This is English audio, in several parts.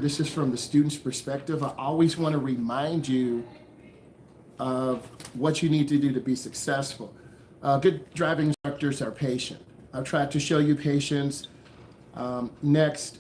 this is from the student's perspective. I always want to remind you of what you need to do to be successful. Good driving instructors are patient. I've tried to show you patience. Next,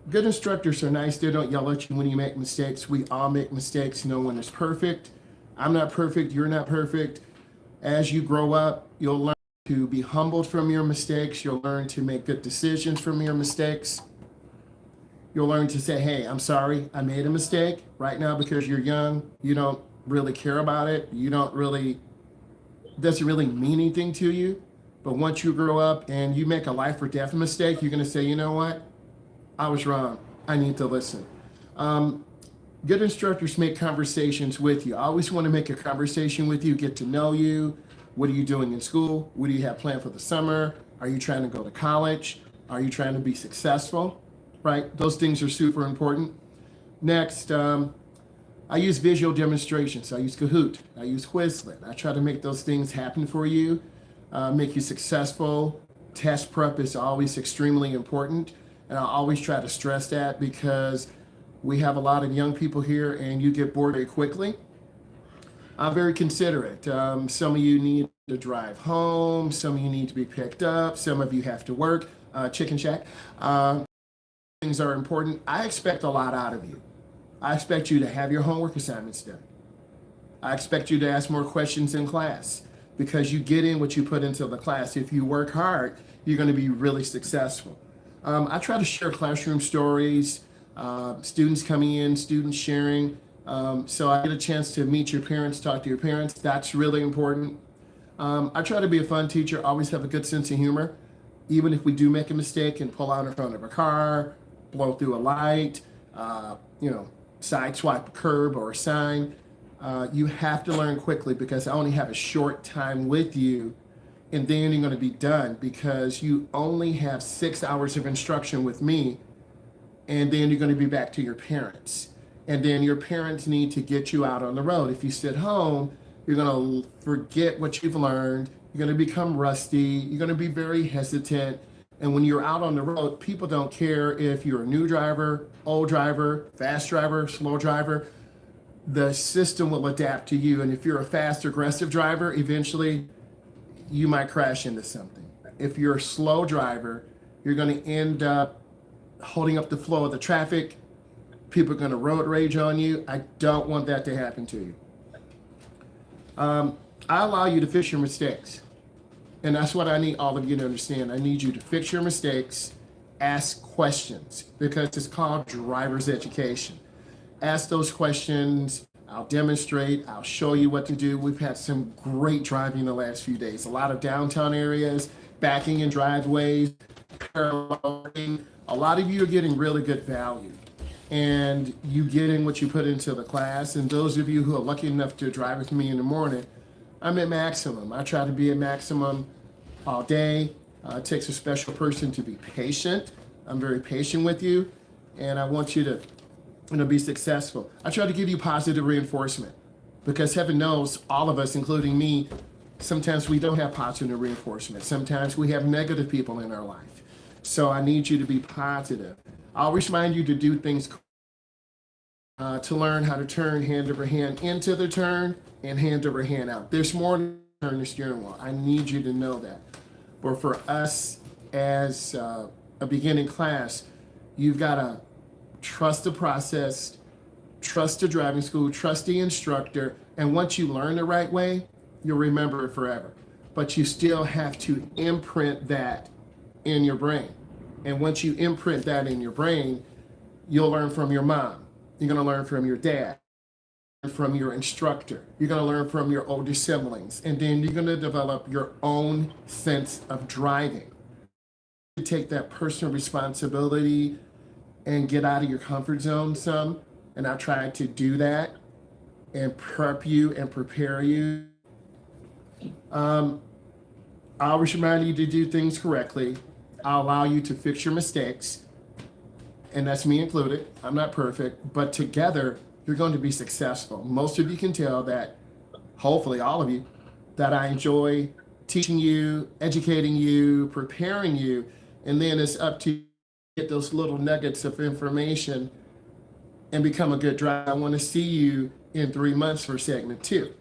good instructors are nice. They don't yell at you when you make mistakes. We all make mistakes. No one is perfect. I'm not perfect. You're not perfect. As you grow up, you'll learn to be humbled from your mistakes. You'll learn to make good decisions from your mistakes. You'll learn to say, hey, I'm sorry, I made a mistake. Right now, because you're young, you don't really care about it. You don't really, doesn't really mean anything to you. But once you grow up and you make a life or death mistake, you're going to say, you know what? I was wrong. I need to listen. Good instructors make conversations with you. I always want to make a conversation with you, get to know you. What are you doing in school? What do you have planned for the summer? Are you trying to go to college? Are you trying to be successful? Right? Those things are super important. Next, I use visual demonstrations. I use Kahoot. I use Quizlet. I try to make those things happen for you, make you successful. Test prep is always extremely important. And I always try to stress that because we have a lot of young people here and you get bored very quickly. I'm very considerate. Some of you need to drive home. Some of you need to be picked up. Some of you have to work. Chicken Shack. Things are important. I expect a lot out of you. I expect you to have your homework assignments done. I expect you to ask more questions in class because you get in what you put into the class. If you work hard, you're going to be really successful. I try to share classroom stories, students coming in, students sharing. So I get a chance to meet your parents, talk to your parents. That's really important. I try to be a fun teacher, always have a good sense of humor. Even if we do make a mistake and pull out in front of a car, blow through a light, sideswipe a curb or a sign, you have to learn quickly because I only have a short time with you and then you're going to be done because you only have 6 hours of instruction with me and then you're going to be back to your parents. And then your parents need to get you out on the road. If you sit home, you're going to forget what you've learned. You're going to become rusty. You're going to be very hesitant. And when you're out on the road, people don't care if you're a new driver, old driver, fast driver, slow driver. The system will adapt to you. And if you're a fast, aggressive driver, eventually you might crash into something. If you're a slow driver, you're going to end up holding up the flow of the traffic. People are going to road rage on you. I don't want that to happen to you. I allow you to fix your mistakes. And that's what I need all of you to understand. I need you to fix your mistakes, ask questions, because it's called driver's education. Ask those questions. I'll demonstrate. I'll show you what to do. We've had some great driving the last few days. A lot of downtown areas, backing in driveways, paralleling. A lot of you are getting really good value. And you get in what you put into the class. And those of you who are lucky enough to drive with me in the morning, I'm at maximum. I try to be at maximum all day. It takes a special person to be patient. I'm very patient with you, and I want you to be successful. I try to give you positive reinforcement because heaven knows all of us, including me, sometimes we don't have positive reinforcement. Sometimes we have negative people in our life. So I need you to be positive. I always remind you to do things to learn how to turn hand over hand into the turn and hand over hand out. There's more to turn the steering wheel. I need you to know that. But for us as a beginning class, you've got to trust the process, trust the driving school, trust the instructor. And once you learn the right way, you'll remember it forever. But you still have to imprint that in your brain. And once you imprint that in your brain, you'll learn from your mom. You're going to learn from your dad, from your instructor. You're going to learn from your older siblings. And then you're going to develop your own sense of driving. You take that personal responsibility and get out of your comfort zone some. And I try to do that and prep you and prepare you. I always remind you to do things correctly. I'll allow you to fix your mistakes. And that's me included. I'm not perfect, but together you're going to be successful. Most of you can tell that, hopefully all of you, that I enjoy teaching you, educating you, preparing you, and then it's up to you get those little nuggets of information and become a good driver. I want to see you in 3 months for segment 2.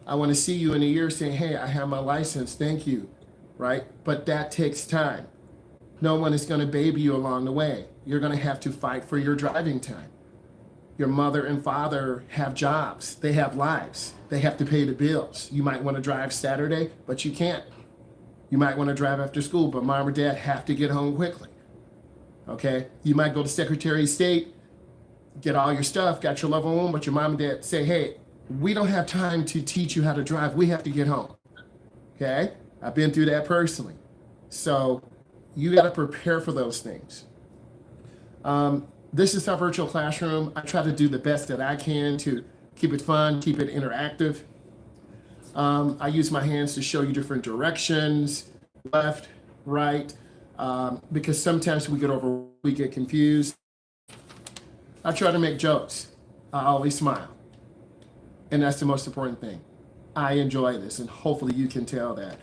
I want to see you in a year saying, hey, I have my license, thank you, right? But that takes time. No one is going to baby you along the way. You're going to have to fight for your driving time. Your mother and father have jobs. They have lives. They have to pay the bills. You might want to drive Saturday, but you can't. You might want to drive after school, but mom or dad have to get home quickly. Okay? You might go to Secretary of State, get all your stuff, got your level 1, but your mom and dad say, hey, we don't have time to teach you how to drive. We have to get home. Okay? I've been through that personally. So you got to prepare for those things. This is our virtual classroom. I try to do the best that I can to keep it fun, keep it interactive. I use my hands to show you different directions, left, right, because sometimes we get confused. I try to make jokes. I always smile. And that's the most important thing. I enjoy this, and hopefully you can tell that.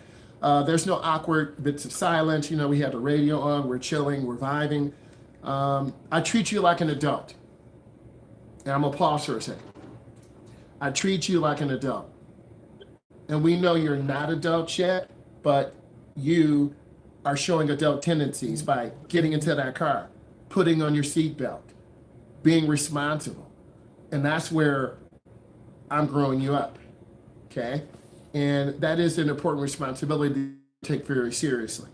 There's no awkward bits of silence. You know, we have the radio on, we're chilling, we're vibing. I treat you like an adult. And I'm gonna pause for a second. I treat you like an adult. And we know you're not adults yet, but you are showing adult tendencies by getting into that car, putting on your seatbelt, being responsible. And that's where I'm growing you up, okay? And that is an important responsibility to take very seriously.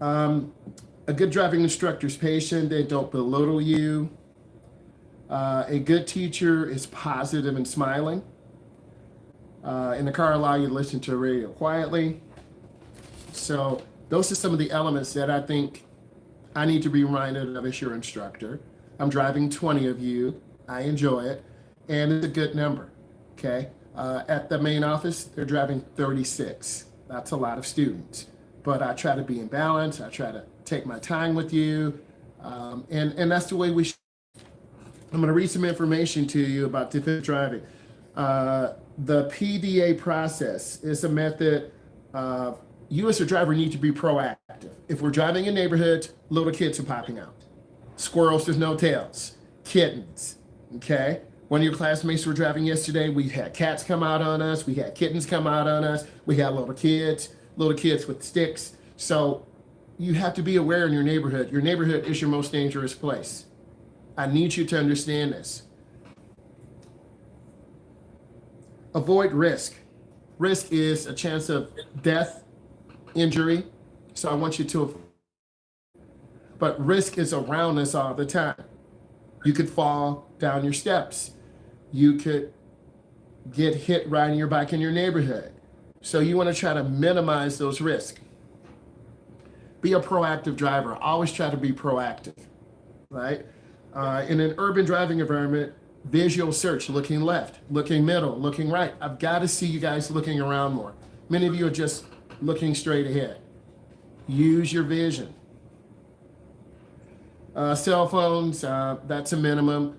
A good driving instructor is patient. They don't belittle you. A good teacher is positive and smiling. In the car, allow you to listen to the radio quietly. So those are some of the elements that I think I need to be reminded of as your instructor. I'm driving 20 of you. I enjoy it. And it's a good number, okay? At the main office, they're driving 36. That's a lot of students. But I try to be in balance. I try to take my time with you. And that's the way we should. I'm going to read some information to you about defensive driving. The PDA process is a method you as a driver need to be proactive. If we're driving in neighborhoods, little kids are popping out. Squirrels with no tails, kittens, okay? One of your classmates were driving yesterday. We had cats come out on us. We had kittens come out on us. We had little kids with sticks. So you have to be aware in your neighborhood. Your neighborhood is your most dangerous place. I need you to understand this. Avoid risk. Risk is a chance of death, injury. So I want you to, but risk is around us all the time. You could fall down your steps. You could get hit riding your bike in your neighborhood. So you want to try to minimize those risks. Be a proactive driver. Always try to be proactive, right? In an urban driving environment, visual search, looking left, looking middle, looking right. I've got to see you guys looking around more. Many of you are just looking straight ahead. Use your vision. Cell phones, that's a minimum.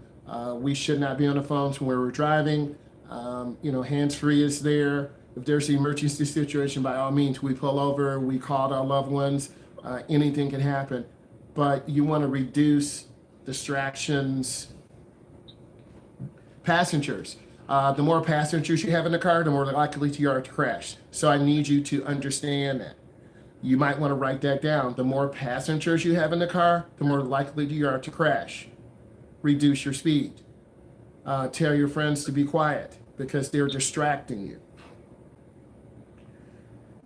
We should not be on the phones when we're driving. Hands-free is there. If there's an emergency situation, by all means, we pull over, we call our loved ones. Anything can happen. But you want to reduce distractions. Passengers. The more passengers you have in the car, the more likely you are to crash. So I need you to understand that. You might want to write that down. The more passengers you have in the car, the more likely you are to crash. Reduce your speed. Tell your friends to be quiet because they're distracting you.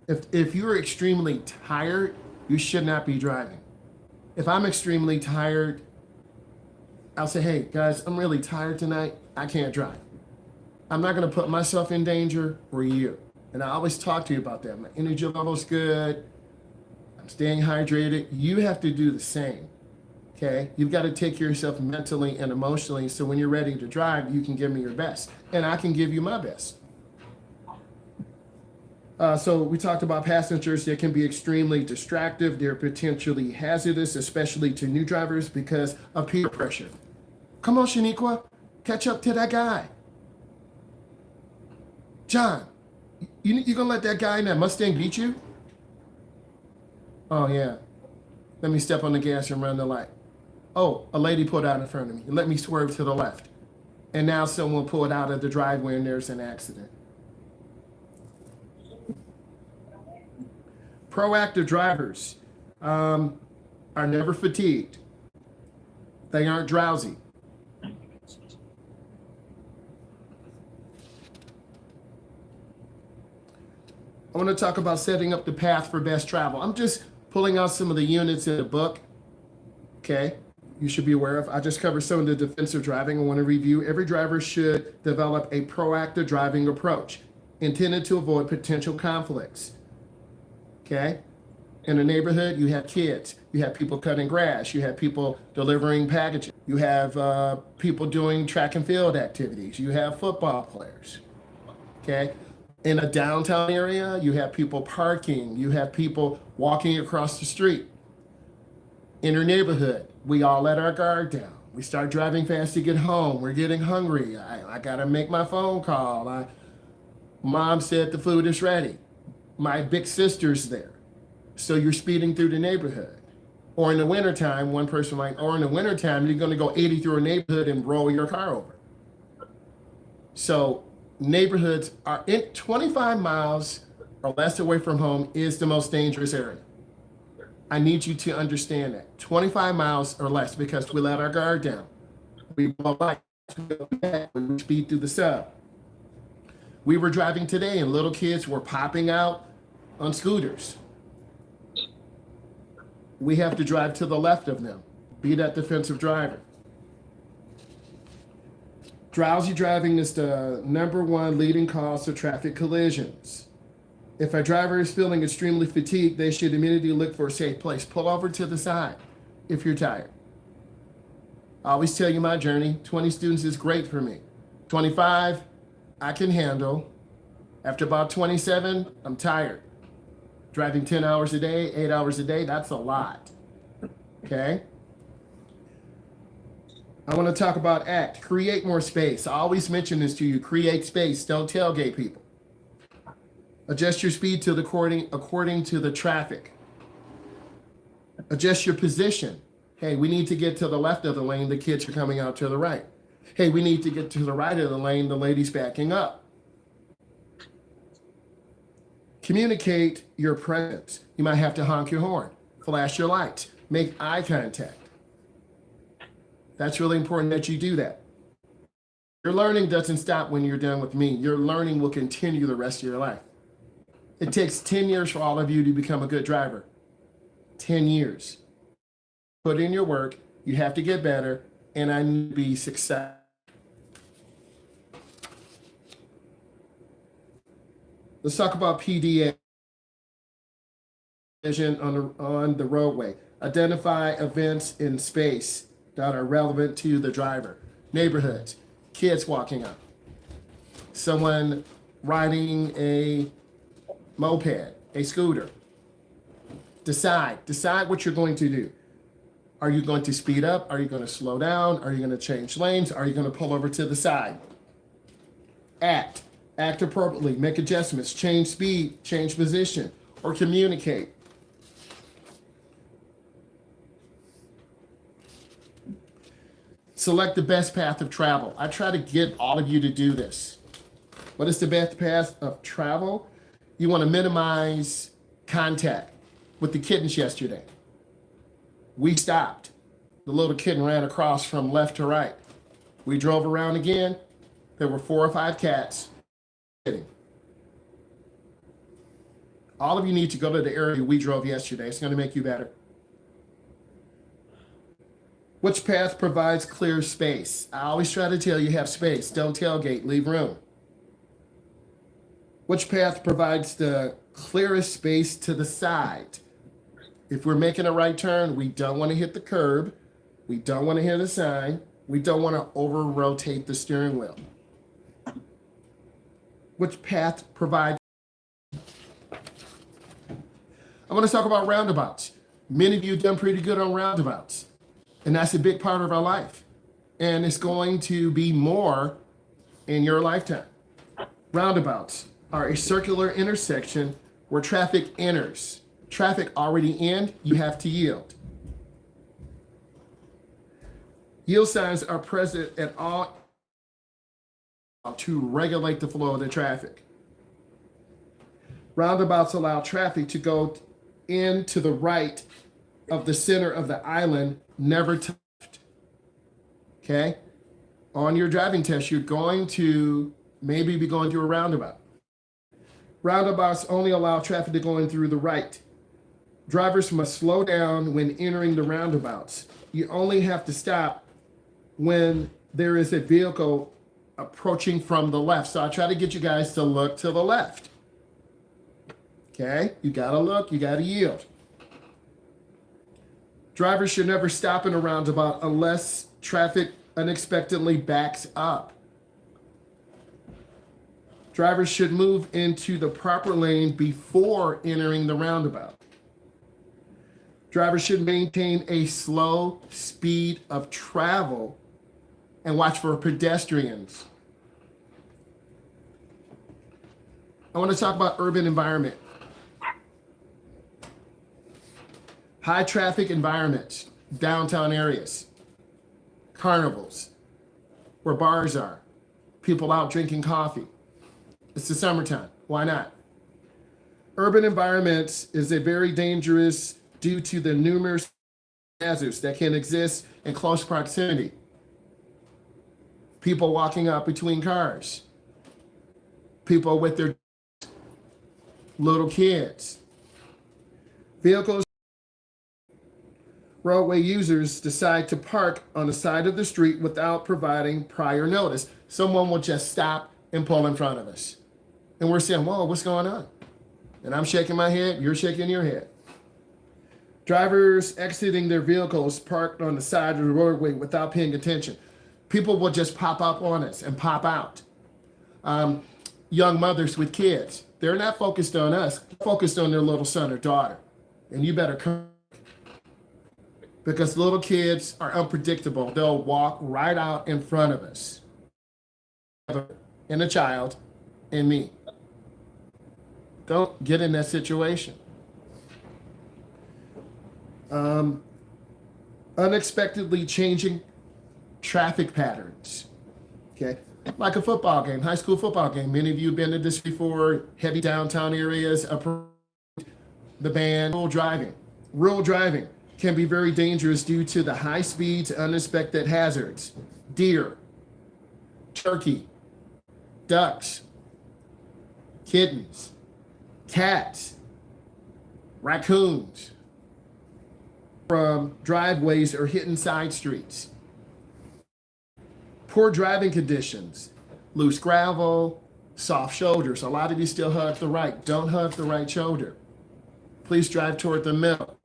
If you're extremely tired, you should not be driving. If I'm extremely tired, I'll say, hey, guys, I'm really tired tonight. I can't drive. I'm not going to put myself in danger or you. And I always talk to you about that. My energy level's good. I'm staying hydrated. You have to do the same, okay? You've got to take care of yourself mentally and emotionally so when you're ready to drive, you can give me your best. And I can give you my best. So we talked about passengers that can be extremely distractive. They're potentially hazardous, especially to new drivers because of peer pressure. Come on, Shaniqua, catch up to that guy. John, you gonna let that guy in that Mustang beat you? Oh yeah. Let me step on the gas and run the light. Oh, a lady pulled out in front of me. Let me swerve to the left. And now someone pulled out of the driveway and there's an accident. Proactive drivers are never fatigued. They aren't drowsy. I want to talk about setting up the path for best travel. I'm just pulling out some of the units in the book. Okay, you should be aware of. I just covered some of the defensive driving. I want to review. Every driver should develop a proactive driving approach intended to avoid potential conflicts. Okay, in a neighborhood, you have kids, you have people cutting grass, you have people delivering packages, you have people doing track and field activities, you have football players. Okay, in a downtown area, you have people parking, you have people walking across the street. In your neighborhood, we all let our guard down. We start driving fast to get home. We're getting hungry. I gotta make my phone call. Mom said the food is ready. My big sister's there. So you're speeding through the neighborhood. Or in the wintertime, one person might, or in the wintertime, you're gonna go 80 through a neighborhood and roll your car over. So neighborhoods are in 25 miles or less away from home is the most dangerous area. I need you to understand that. 25 miles or less, because we let our guard down. We blow lights, we speed through the sub. We were driving today and little kids were popping out on scooters. We have to drive to the left of them. Be that defensive driver. Drowsy driving is the #1 leading cause of traffic collisions. If a driver is feeling extremely fatigued, they should immediately look for a safe place. Pull over to the side if you're tired. I always tell you my journey. 20 students is great for me. 25, I can handle. After about 27, I'm tired. Driving 10 hours a day, 8 hours a day, that's a lot. Okay? I want to talk about ACT, create more space. I always mention this to you, create space, don't tailgate people. Adjust your speed to according to the traffic. Adjust your position. Hey, we need to get to the left of the lane, the kids are coming out to the right. Hey, we need to get to the right of the lane, the lady's backing up. Communicate your presence. You might have to honk your horn, flash your lights, make eye contact. That's really important that you do that. Your learning doesn't stop when you're done with me. Your learning will continue the rest of your life. It takes 10 years for all of you to become a good driver. 10 years. Put in your work. You have to get better, and I need to be successful. Let's talk about PDA vision on the roadway. Identify events in space that are relevant to the driver. Neighborhoods, kids walking up, someone riding a moped, a scooter. Decide what you're going to do. Are you going to speed up? Are you going to slow down? Are you going to change lanes? Are you going to pull over to the side? Act appropriately, make adjustments, change speed, change position, or communicate. Select the best path of travel. I try to get all of you to do this. What is the best path of travel? You want to minimize contact. With the kittens yesterday, we stopped. The little kitten ran across from left to right. We drove around again. There were 4 or 5 cats sitting. All of you need to go to the area we drove yesterday. It's going to make you better. Which path provides clear space? I always try to tell you have space. Don't tailgate, leave room. Which path provides the clearest space to the side? If we're making a right turn, we don't want to hit the curb. We don't want to hit a sign. We don't want to over-rotate the steering wheel. Which path provides? I want to talk about roundabouts. Many of you have done pretty good on roundabouts, and that's a big part of our life. And it's going to be more in your lifetime. Roundabouts are a circular intersection where traffic enters. Traffic already in, you have to yield. Yield signs are present at all to regulate the flow of the traffic. Roundabouts allow traffic to go in to the right of the center of the island, never to left. Okay? On your driving test, you're going to maybe be going through a roundabout. Roundabouts only allow traffic to go in through the right. Drivers must slow down when entering the roundabouts. You only have to stop when there is a vehicle approaching from the left. So I try to get you guys to look to the left. Okay? You gotta look, you gotta yield. Drivers should never stop in a roundabout unless traffic unexpectedly backs up. Drivers should move into the proper lane before entering the roundabout. Drivers should maintain a slow speed of travel and watch for pedestrians. I want to talk about urban environment. High traffic environments, downtown areas, carnivals, where bars are, people out drinking coffee. It's the summertime. Why not? Urban environments is a very dangerous due to the numerous hazards that can exist in close proximity. People walking up between cars, people with their little kids, vehicles. Roadway users decide to park on the side of the street without providing prior notice. Someone will just stop and pull in front of us. And we're saying, whoa, what's going on? And I'm shaking my head, you're shaking your head. Drivers exiting their vehicles parked on the side of the roadway without paying attention. People will just pop up on us and pop out. Young mothers with kids, they're not focused on us, they're focused on their little son or daughter. And you better come, because little kids are unpredictable. They'll walk right out in front of us. And a child and me. Don't get in that situation. Unexpectedly changing traffic patterns. Okay, like a football game, high school football game. Many of you have been to this before. Heavy downtown areas, the band. Rural driving can be very dangerous due to the high speeds, unexpected hazards. Deer, turkey, ducks, kittens, cats, raccoons from driveways or hidden side streets. Poor driving conditions, loose gravel, soft shoulders. A lot of you still hug the right. Don't hug the right shoulder. Please drive toward the middle.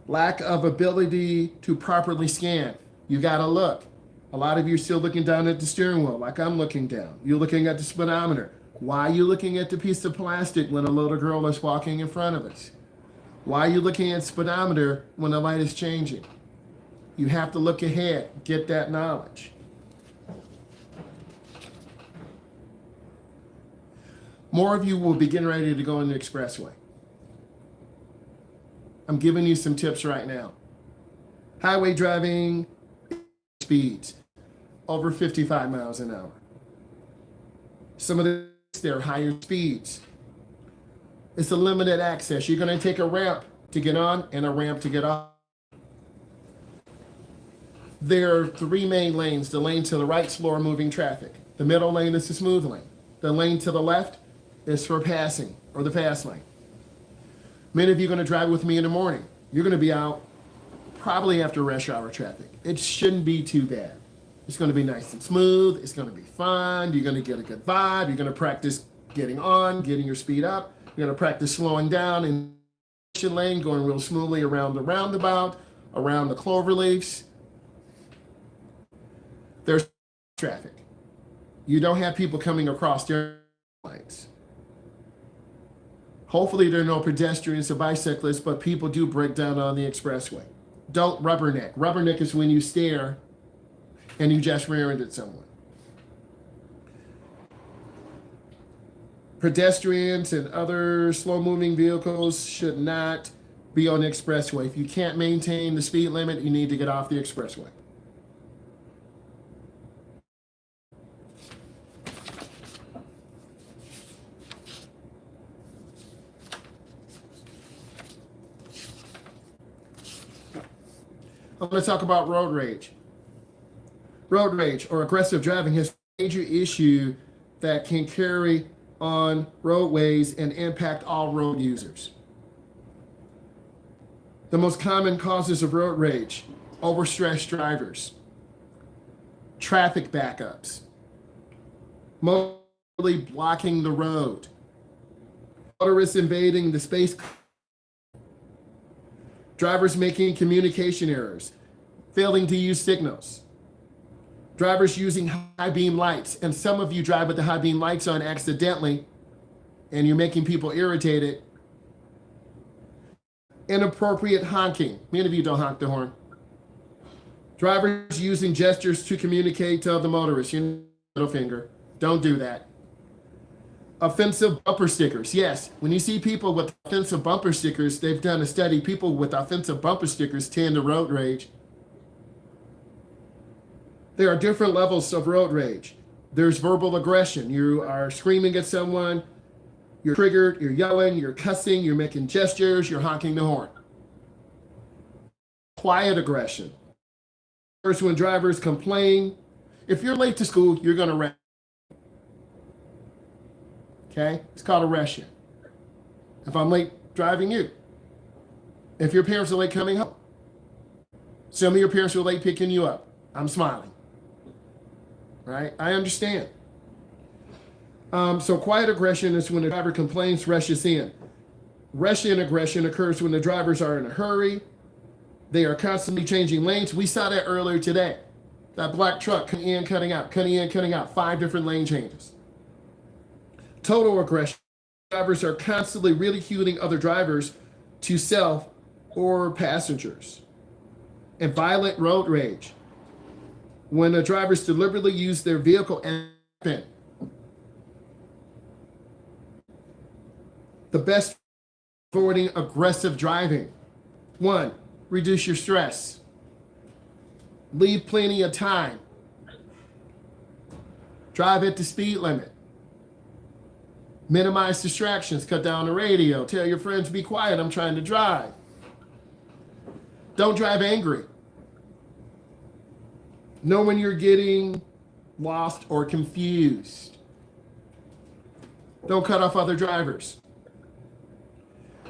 Lack of ability to properly scan. You gotta look. A lot of you are still looking down at the steering wheel like I'm looking down. You're looking at the speedometer. Why are you looking at the piece of plastic when a little girl is walking in front of us? Why are you looking at speedometer when the light is changing? You have to look ahead, get that knowledge. More of you will be getting ready to go on the expressway. I'm giving you some tips right now. Highway driving speeds over 55 miles an hour. Some of they're higher speeds. It's a limited access. You're going to take a ramp to get on and a ramp to get off. There are three main lanes. The lane to the right, slower moving traffic. The middle lane is the smooth lane. The lane to the left is for passing, or the fast lane. Many of you are going to drive with me in the morning. You're going to be out probably after rush hour traffic. It shouldn't be too bad. It's going to be nice and smooth. It's going to be fun. You're going to get a good vibe. You're going to practice getting on, getting your speed up. You're going to practice slowing down in the lane, going real smoothly around the roundabout, around the clover leaves. There's traffic. You don't have people coming across their lanes. Hopefully there are no pedestrians or bicyclists, but people do break down on the expressway. Don't rubberneck. Rubberneck is when you stare and you just rear-ended someone. Pedestrians and other slow-moving vehicles should not be on the expressway. If you can't maintain the speed limit, you need to get off the expressway. I'm going to talk about road rage. Road rage or aggressive driving is a major issue that can carry on roadways and impact all road users. The most common causes of road rage: overstressed drivers, traffic backups, mostly blocking the road, motorists invading the space, drivers making communication errors, failing to use signals, drivers using high beam lights, and some of you drive with the high beam lights on accidentally, and you're making people irritated. Inappropriate honking. Many of you don't honk the horn. Drivers using gestures to communicate to other motorists. Your middle finger. Don't do that. Offensive bumper stickers. Yes, when you see people with offensive bumper stickers, they've done a study. People with offensive bumper stickers tend to road rage. There are different levels of road rage. There's verbal aggression. You are screaming at someone, you're triggered, you're yelling, you're cussing, you're making gestures, you're honking the horn. Quiet aggression. First, when drivers complain, if you're late to school, you're going to wreck. Okay? It's called aggression. If I'm late driving you, if your parents are late coming home, some of your parents were late picking you up, I'm smiling. Right? I understand. So quiet aggression is when the driver complains, rushes in. Rush-in aggression occurs when the drivers are in a hurry. They are constantly changing lanes. We saw that earlier today. That black truck cutting in, cutting out, cutting in, cutting out. 5 different lane changes. Total aggression. Drivers are constantly ridiculing other drivers to self or passengers. And violent road rage. When the drivers deliberately use their vehicle and the best avoiding aggressive driving. 1, reduce your stress. Leave plenty of time. Drive at the speed limit. Minimize distractions. Cut down the radio. Tell your friends, be quiet, I'm trying to drive. Don't drive angry. Know when you're getting lost or confused. Don't cut off other drivers.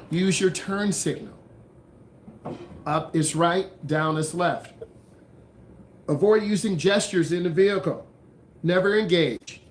Use your turn signal. Up is right, down is left. Avoid using gestures in the vehicle. Never engage.